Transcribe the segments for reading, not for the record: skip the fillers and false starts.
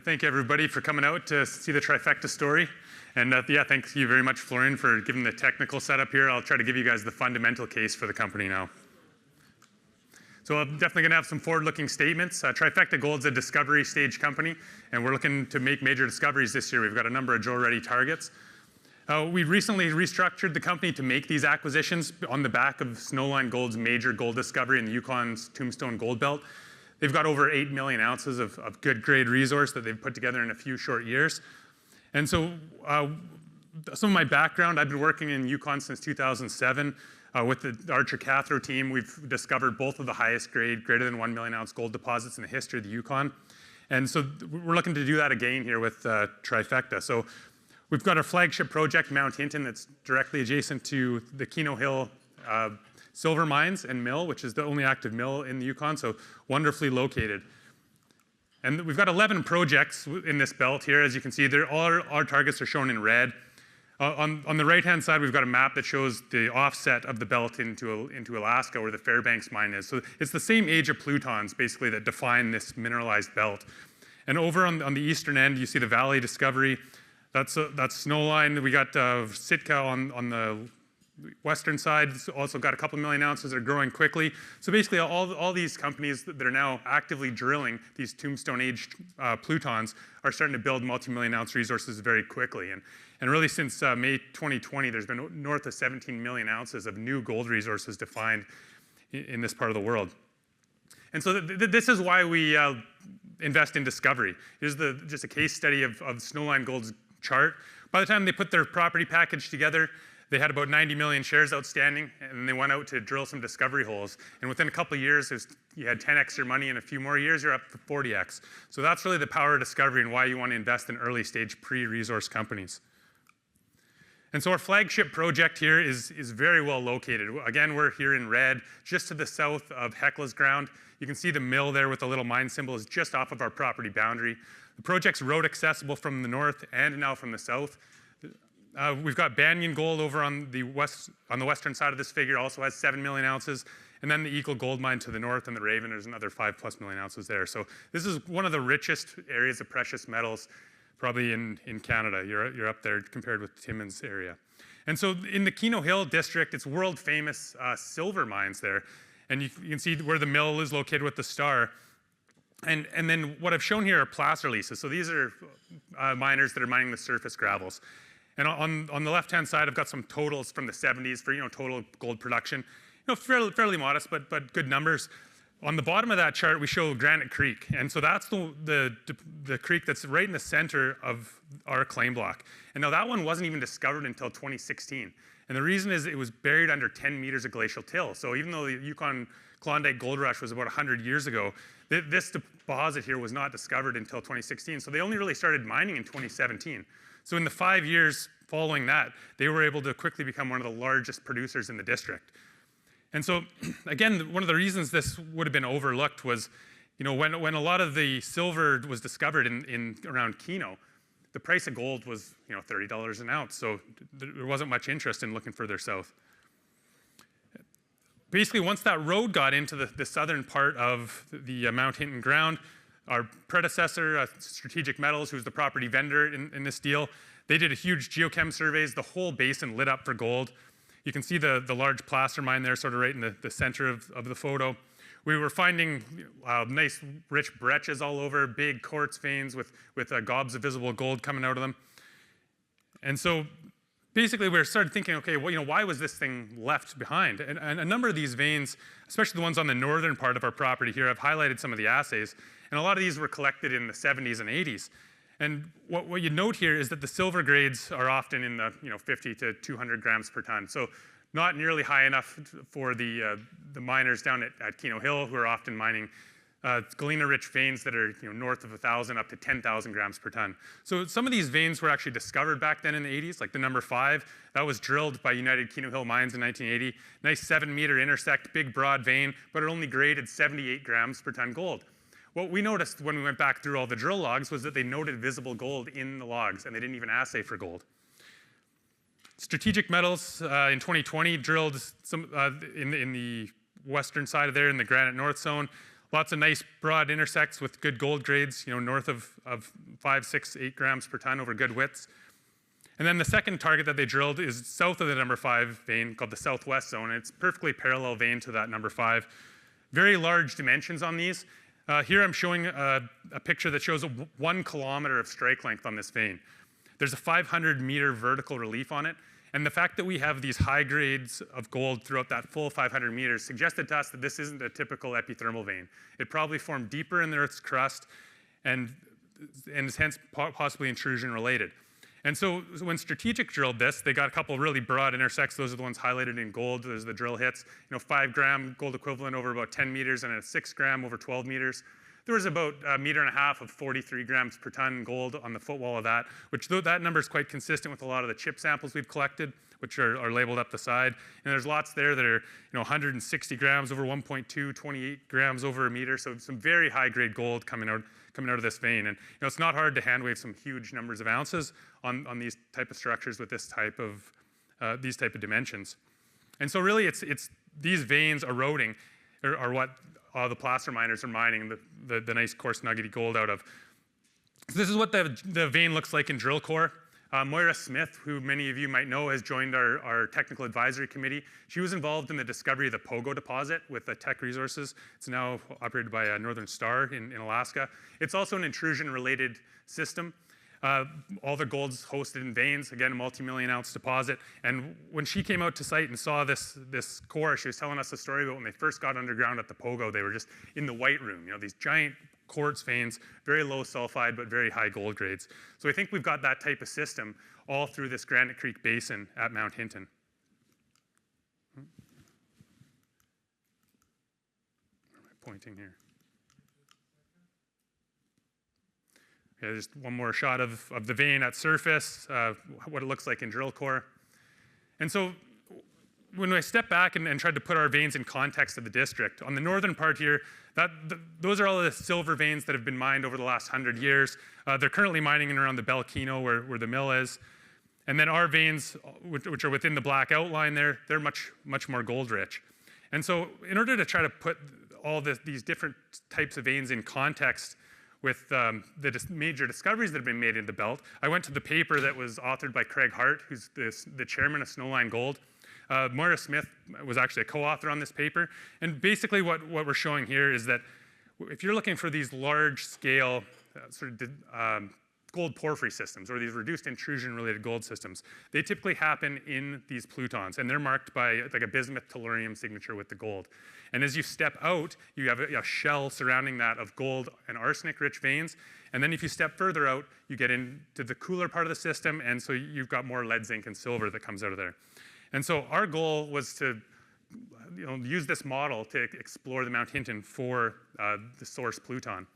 Thank you, everybody, for coming out to see the Trifecta story. And yeah, thank you very much, Florian, for giving the technical setup here. I'll try to give you guys the fundamental case for the company now. So I'm definitely going to have some forward-looking statements. Trifecta Gold's a discovery stage company, and we're looking to make major discoveries this year. We've got a number of drill-ready targets. We recently restructured the company to make these acquisitions on the back of Snowline Gold's major gold discovery in the Yukon's Tombstone Gold Belt. They've got over 8 million ounces of good grade resource that they've put together in a few short years. And so some of my background, I've been working in Yukon since 2007 with the Archer Cathro team. We've discovered both of the highest grade, greater than 1 million ounce gold deposits in the history of the Yukon. And so we're looking to do that again here with Trifecta. So we've got our flagship project, Mount Hinton, that's directly adjacent to the Keno Hill silver mines and mill, which is the only active mill in the Yukon, so wonderfully located. And we've got 11 projects in this belt here. As you can see, all our targets are shown in red. On the right-hand side, we've got a map that shows the offset of the belt into Alaska, where the Fairbanks mine is. So it's the same age of plutons, basically, that define this mineralized belt. And over on the eastern end, you see the Valley discovery. That's Snowline. We got Sitka on the western side. It's also got a couple million ounces that are growing quickly. So basically, all these companies that are now actively drilling these tombstone-aged plutons are starting to build multi-million ounce resources very quickly. And really, since May 2020, there's been north of 17 million ounces of new gold resources defined in this part of the world. And so this is why we invest in discovery. Here's just a case study of Snowline Gold's chart. By the time they put their property package together, they had about 90 million shares outstanding, and they went out to drill some discovery holes. And within a couple of years, you had 10x your money. In a few more years, you're up to 40x. So that's really the power of discovery and why you want to invest in early stage pre-resource companies. And so our flagship project here is very well located. Again, we're here in red, just to the south of Hecla's ground. You can see the mill there with the little mine symbol is just off of our property boundary. The project's road accessible from the north and now from the south. We've got Banyan Gold over on the western side of this figure, also has 7 million ounces. And then the Eagle Gold Mine to the north and the Raven, there's another 5+ million ounces there. So this is one of the richest areas of precious metals probably in Canada. You're up there compared with Timmins area. And so in the Keno Hill district, it's world famous silver mines there. And you can see where the mill is located with the star. And then what I've shown here are placer leases. So these are miners that are mining the surface gravels. And on the left-hand side, I've got some totals from the 70s for total gold production. Fairly modest, but good numbers. On the bottom of that chart, we show Granite Creek, and so that's the creek that's right in the center of our claim block. And now that one wasn't even discovered until 2016. And the reason is it was buried under 10 meters of glacial till. So even though the Yukon Klondike Gold Rush was about 100 years ago, this deposit here was not discovered until 2016. So they only really started mining in 2017. So in the 5 years following that, they were able to quickly become one of the largest producers in the district. And so, again, one of the reasons this would have been overlooked was, when a lot of the silver was discovered in around Keno, the price of gold was, $30 an ounce. So there wasn't much interest in looking further south. Basically, once that road got into the southern part of the Mount Hinton ground, our predecessor, Strategic Metals, who's the property vendor in this deal, they did a huge geochem surveys. The whole basin lit up for gold. You can see the large placer mine there, sort of right in the center of the photo. We were finding nice, rich breccias all over, big quartz veins with gobs of visible gold coming out of them. And so basically, we started thinking, okay, well, why was this thing left behind? And a number of these veins, especially the ones on the northern part of our property here, I've highlighted some of the assays. And a lot of these were collected in the 70s and 80s. And what you note here is that the silver grades are often in the 50 to 200 grams per ton. So not nearly high enough for the miners down at Keno Hill, who are often mining galena-rich veins that are north of 1,000 up to 10,000 grams per ton. So some of these veins were actually discovered back then in the 80s, like the number 5. That was drilled by United Keno Hill Mines in 1980. Nice 7-meter intersect, big broad vein, but it only graded 78 grams per ton gold. What we noticed when we went back through all the drill logs was that they noted visible gold in the logs, and they didn't even assay for gold. Strategic Metals in 2020 drilled some in the western side of there in the Granite North Zone. Lots of nice broad intersects with good gold grades, north of 5, 6, 8 grams per ton over good widths. And then the second target that they drilled is south of the number 5 vein called the Southwest Zone. And it's perfectly parallel vein to that number 5. Very large dimensions on these. Here I'm showing a picture that shows 1 kilometer of strike length on this vein. There's a 500-meter vertical relief on it. And the fact that we have these high grades of gold throughout that full 500 meters suggested to us that this isn't a typical epithermal vein. It probably formed deeper in the Earth's crust and is hence possibly intrusion related. And so when Strategic drilled this, they got a couple really broad intersects. Those are the ones highlighted in gold. Those are the drill hits. 5-gram gold equivalent over about 10 meters and a 6-gram over 12 meters. There was about 1.5 meters of 43 grams per ton gold on the footwall of that, which that number is quite consistent with a lot of the chip samples we've collected, which are labeled up the side. And there's lots there that are 160 grams over 1.2, 28 grams over a meter. So some very high grade gold coming out of this vein. And it's not hard to hand wave some huge numbers of ounces on these type of structures with these type of dimensions. And so really it's these veins eroding are what the placer miners are mining the nice coarse nuggety gold out of. So this is what the vein looks like in drill core. Moira Smith, who many of you might know, has joined our technical advisory committee. She was involved in the discovery of the Pogo deposit with Teck Resources. It's now operated by Northern Star in Alaska. It's also an intrusion-related system. All the gold's hosted in veins, again, a multi-million ounce deposit. And when she came out to site and saw this core, she was telling us a story about when they first got underground at the Pogo, they were just in the white room, these giant quartz veins, very low sulfide, but very high gold grades. So I think we've got that type of system all through this Granite Creek Basin at Mount Hinton. Where am I pointing here? Okay, just one more shot of the vein at surface, what it looks like in drill core. And so when I stepped back and tried to put our veins in context of the district, on the northern part here, those are all the silver veins that have been mined over the last 100 years. They're currently mining in around the Belkino where the mill is. And then our veins, which are within the black outline there, they're much more gold rich. And so in order to try to put all these different types of veins in context with the major discoveries that have been made in the belt, I went to the paper that was authored by Craig Hart, who's the chairman of Snowline Gold. Moira Smith was actually a co-author on this paper. And basically what we're showing here is that if you're looking for these large-scale gold porphyry systems or these reduced intrusion-related gold systems, they typically happen in these plutons, and they're marked by like a bismuth tellurium signature with the gold. And as you step out, you have a shell surrounding that of gold and arsenic-rich veins. And then if you step further out, you get into the cooler part of the system, and so you've got more lead, zinc, and silver that comes out of there. And so our goal was to use this model to explore the Mount Hinton for the source pluton.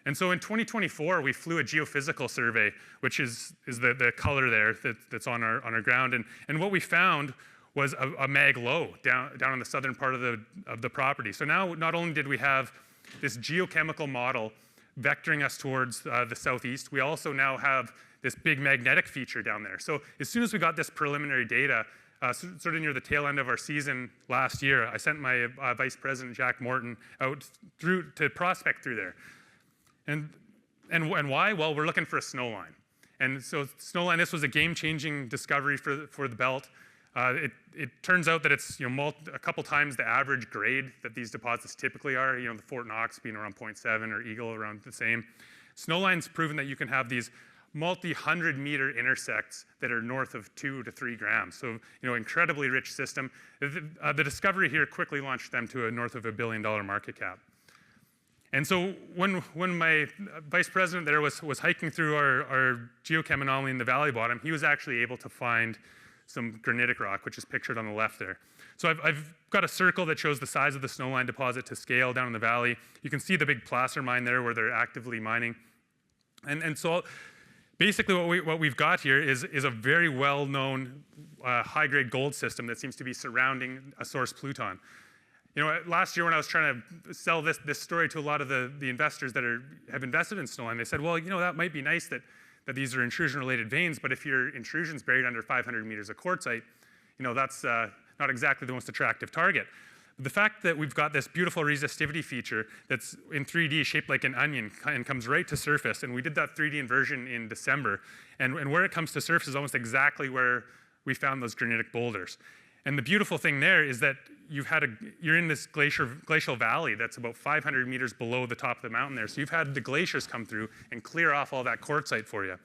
And so in 2024, we flew a geophysical survey, which is the color there that's on our ground. And what we found was a mag low down on the southern part of the property. So now not only did we have this geochemical model vectoring us towards the southeast, we also now have this big magnetic feature down there. So as soon as we got this preliminary data, sort of near the tail end of our season last year, I sent my vice president, Jack Morton, out to prospect through there. And why? Well, we're looking for a snow line. And so snowline, this was a game-changing discovery for the belt. It turns out that it's a couple times the average grade that these deposits typically are. The Fort Knox being around 0.7 or Eagle around the same. Snowline's proven that you can have these multi-100-meter intersects that are north of 2 to 3 grams. So incredibly rich system. The discovery here quickly launched them to north of $1 billion market cap. And so when my vice president there was hiking through our geochem anomaly in the valley bottom, he was actually able to find some granitic rock, which is pictured on the left there. So I've got a circle that shows the size of the snowline deposit to scale down in the valley. You can see the big placer mine there where they're actively mining. And so basically what we've got here is a very well-known high-grade gold system that seems to be surrounding a source pluton. Last year when I was trying to sell this story to a lot of the investors that have invested in Snowline, they said, well, that might be nice that these are intrusion-related veins, but if your intrusion's buried under 500 meters of quartzite, that's not exactly the most attractive target. The fact that we've got this beautiful resistivity feature that's in 3D shaped like an onion and comes right to surface, and we did that 3D inversion in December, and where it comes to surface is almost exactly where we found those granitic boulders. And the beautiful thing there is that you're in this glacial valley that's about 500 meters below the top of the mountain there. So you've had the glaciers come through and clear off all that quartzite for you.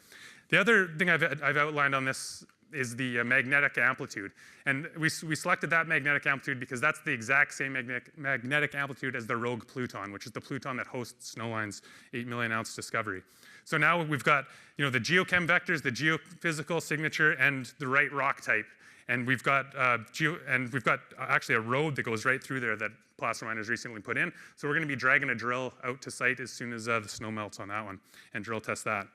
The other thing I've outlined on this is the magnetic amplitude. And we selected that magnetic amplitude because that's the exact same magnetic amplitude as the rogue Pluton, which is the Pluton that hosts Snowline's 8 million ounce discovery. So now we've got the geochem vectors, the geophysical signature, and the right rock type. And we've got actually a road that goes right through there that Placerminer's recently put in. So we're going to be dragging a drill out to site as soon as the snow melts on that one and drill test that.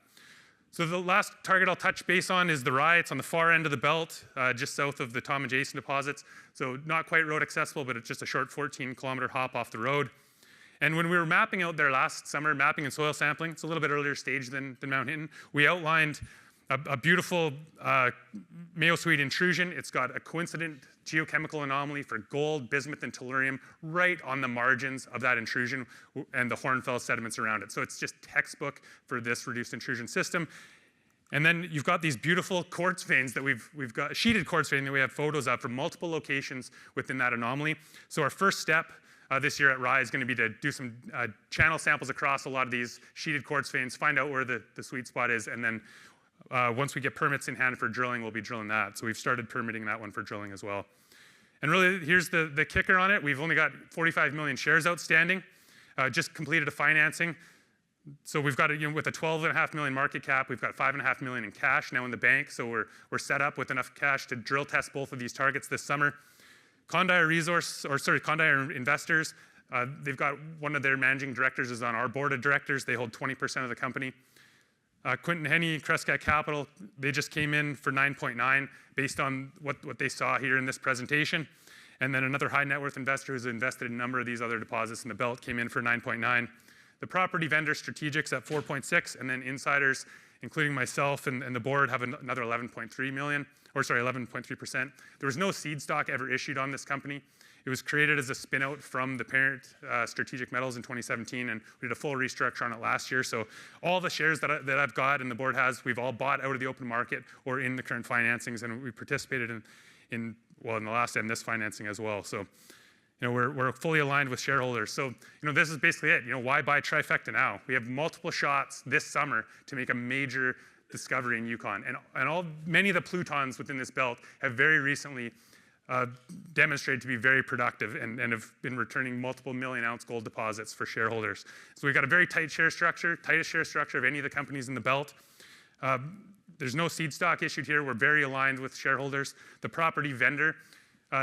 So the last target I'll touch base on is the Rye. It's on the far end of the belt, just south of the Tom and Jason deposits. So not quite road accessible, but it's just a short 14-kilometer hop off the road. And when we were mapping out there last summer, mapping and soil sampling, it's a little bit earlier stage than Mount Hinton, we outlined a beautiful Mayo-Sweet intrusion. It's got a coincident geochemical anomaly for gold, bismuth, and tellurium right on the margins of that intrusion and the hornfels sediments around it. So it's just textbook for this reduced intrusion system. And then you've got these beautiful quartz veins that we've got, sheeted quartz vein that we have photos of from multiple locations within that anomaly. So our first step this year at Rye is going to be to do some channel samples across a lot of these sheeted quartz veins, find out where the sweet spot is, and then once we get permits in hand for drilling, we'll be drilling that. So we've started permitting that one for drilling as well. And really, here's the kicker on it. We've only got 45 million shares outstanding, just completed a financing. So we've got, with a 12.5 million market cap, we've got 5.5 million in cash now in the bank. So we're set up with enough cash to drill test both of these targets this summer. Condire Investors, they've got one of their managing directors is on our board of directors. They hold 20% of the company. Quinton Henney, Crescat Capital, they just came in for 9.9 based on what they saw here in this presentation. And then another high net worth investor who's invested in a number of these other deposits in the belt came in for 9.9. The property vendor strategics at 4.6, and then insiders, including myself and the board, have another 11.3%. There was no seed stock ever issued on this company. It was created as a spin-out from the parent Strategic Metals in 2017, and we did a full restructure on it last year. So all the shares that I've got and the board has, we've all bought out of the open market or in the current financings, and we participated in the last and this financing as well. So we're fully aligned with shareholders. So this is basically it. Why buy Trifecta now? We have multiple shots this summer to make a major discovery in Yukon, and many of the Plutons within this belt have very recently demonstrated to be very productive and have been returning multiple million-ounce gold deposits for shareholders. So we've got a very tight share structure, tightest share structure of any of the companies in the belt. There's no seed stock issued here. We're very aligned with shareholders. The property vendor,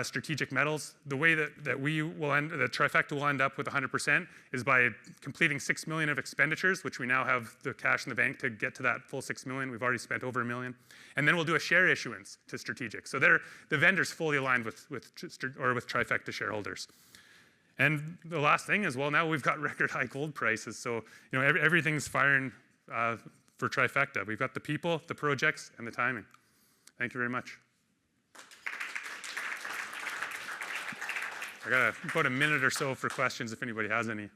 Strategic Metals, the way that Trifecta will end up with 100% is by completing $6 million of expenditures, which we now have the cash in the bank to get to that full $6 million. We've already spent over $1 million. And then we'll do a share issuance to Strategic. So the vendor's fully aligned with Trifecta shareholders. And the last thing is, now we've got record high gold prices. So everything's firing for Trifecta. We've got the people, the projects, and the timing. Thank you very much. I got about a minute or so for questions if anybody has any.